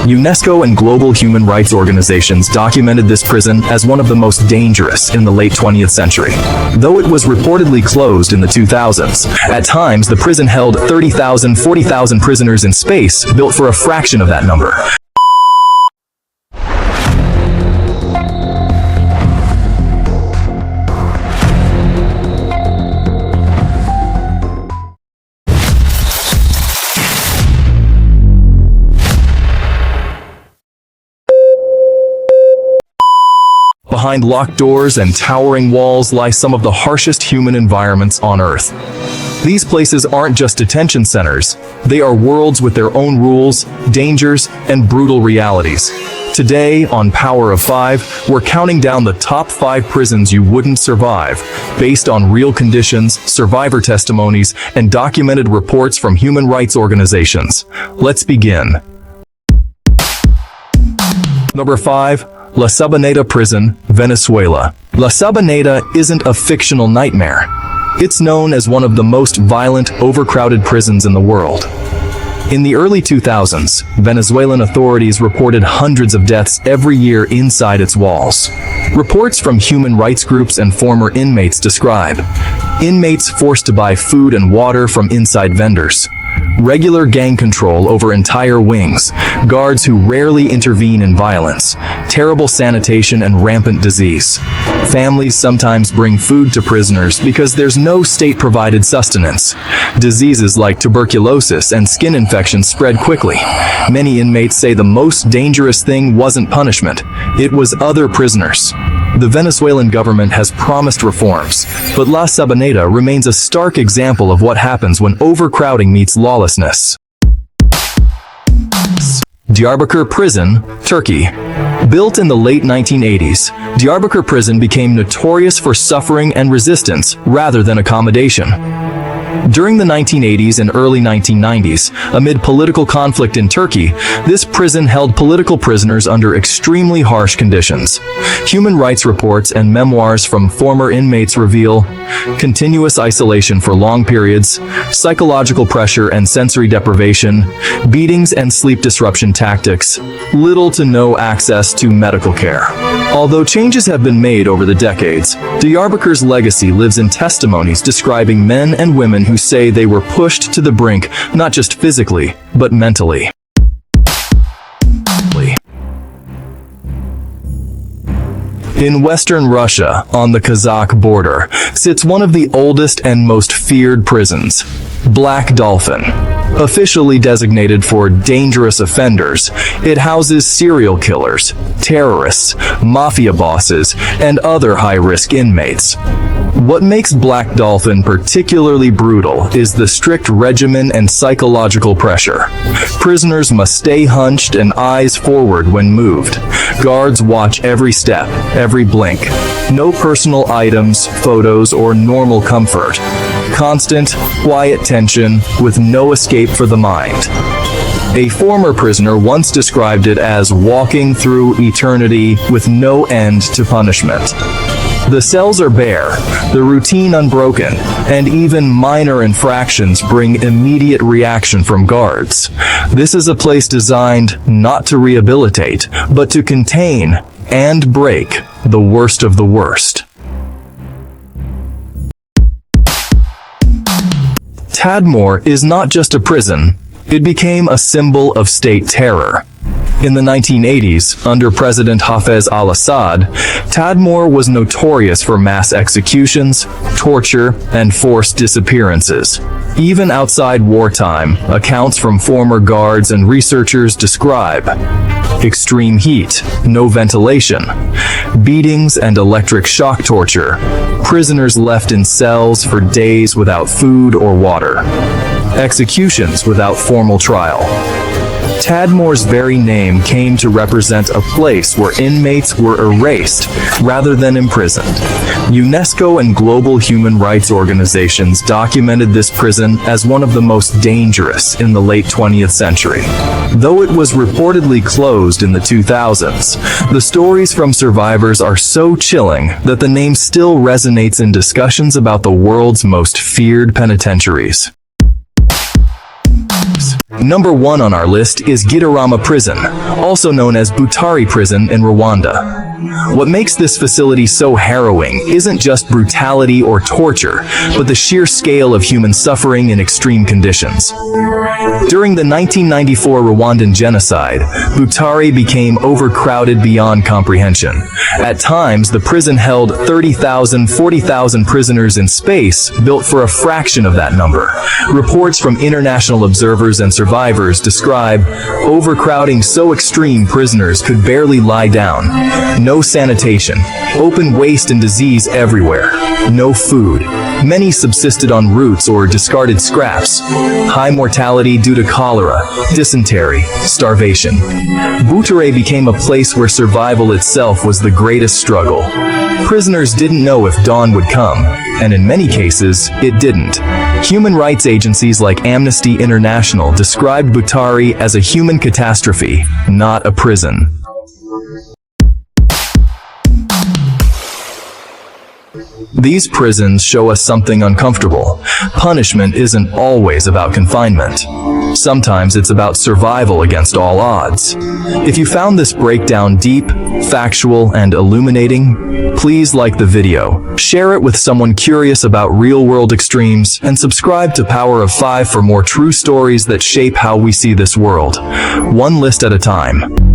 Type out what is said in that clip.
UNESCO and global human rights organizations documented this prison as one of the most dangerous in the late 20th century. Though it was reportedly closed in the 2000s, at times the prison held 30,000, 40,000 prisoners in space, built for a fraction of that number. Behind locked doors and towering walls lie some of the harshest human environments on Earth. These places aren't just detention centers. They are worlds with their own rules, dangers, and brutal realities. Today, on Power of 5, we're counting down the top 5 prisons you wouldn't survive, based on real conditions, survivor testimonies, and documented reports from human rights organizations. Let's begin. Number 5. La SABANETA Prison, Venezuela. La SABANETA isn't a fictional nightmare. It's known as one of the most violent, overcrowded prisons in the world. In the early 2000s, Venezuelan authorities reported hundreds of deaths every year inside its walls. Reports from human rights groups and former inmates describe inmates forced to buy food and water from inside vendors, regular gang control over entire wings, guards who rarely intervene in violence, terrible sanitation and rampant disease. Families sometimes bring food to prisoners because there's no state-provided sustenance. Diseases like tuberculosis and skin infections spread quickly. Many inmates say the most dangerous thing wasn't punishment, it was other prisoners. The Venezuelan government has promised reforms, but La SABANETA remains a stark example of what happens when overcrowding meets lawlessness. Diyarbakir Prison, Turkey. Built in the late 1980s, Diyarbakir Prison became notorious for suffering and resistance rather than accommodation. During the 1980s and early 1990s, amid political conflict in Turkey, this prison held political prisoners under extremely harsh conditions. Human rights reports and memoirs from former inmates reveal continuous isolation for long periods, psychological pressure and sensory deprivation, beatings and sleep disruption tactics, little to no access to medical care. Although changes have been made over the decades, Diyarbakir's legacy lives in testimonies describing men and women who say they were pushed to the brink, not just physically, but mentally. In western Russia, on the Kazakh border, sits one of the oldest and most feared prisons, Black Dolphin. Officially designated for dangerous offenders, it houses serial killers, terrorists, mafia bosses, and other high-risk inmates. What makes Black Dolphin particularly brutal is the strict regimen and psychological pressure. Prisoners must stay hunched and eyes forward when moved. Guards watch every step, every blink. No personal items, photos, or normal comfort. Constant, quiet tension with no escape for the mind. A former prisoner once described it as walking through eternity with no end to punishment. The cells are bare, the routine unbroken, and even minor infractions bring immediate reaction from guards. This is a place designed not to rehabilitate, but to contain and break the worst of the worst. Tadmor is not just a prison, it became a symbol of state terror. In the 1980s, under President Hafez al-Assad, Tadmor was notorious for mass executions, torture, and forced disappearances. Even outside wartime, accounts from former guards and researchers describe extreme heat, no ventilation, beatings and electric shock torture, prisoners left in cells for days without food or water, executions without formal trial. Tadmor's very name came to represent a place where inmates were erased rather than imprisoned. UNESCO and global human rights organizations documented this prison as one of the most dangerous in the late 20th century. Though it was reportedly closed in the 2000s, the stories from survivors are so chilling that the name still resonates in discussions about the world's most feared penitentiaries. Number 1 on our list is Gitarama Prison, also known as Butare Prison in Rwanda. What makes this facility so harrowing isn't just brutality or torture, but the sheer scale of human suffering in extreme conditions. During the 1994 Rwandan genocide, Butare became overcrowded beyond comprehension. At times, the prison held 30,000, 40,000 prisoners in space, built for a fraction of that number. Reports from international observers and survivors describe overcrowding so extreme prisoners could barely lie down. No sanitation, open waste and disease everywhere. No food. Many subsisted on roots or discarded scraps. High mortality due to cholera, dysentery, starvation. Butare became a place where survival itself was the greatest struggle. Prisoners didn't know if dawn would come, and in many cases, it didn't. Human rights agencies like Amnesty International described Butare as a human catastrophe, not a prison. These prisons show us something uncomfortable. Punishment isn't always about confinement. Sometimes it's about survival against all odds. If you found this breakdown deep, factual, and illuminating, please like the video, share it with someone curious about real-world extremes, and subscribe to Power of 5 for more true stories that shape how we see this world. One list at a time.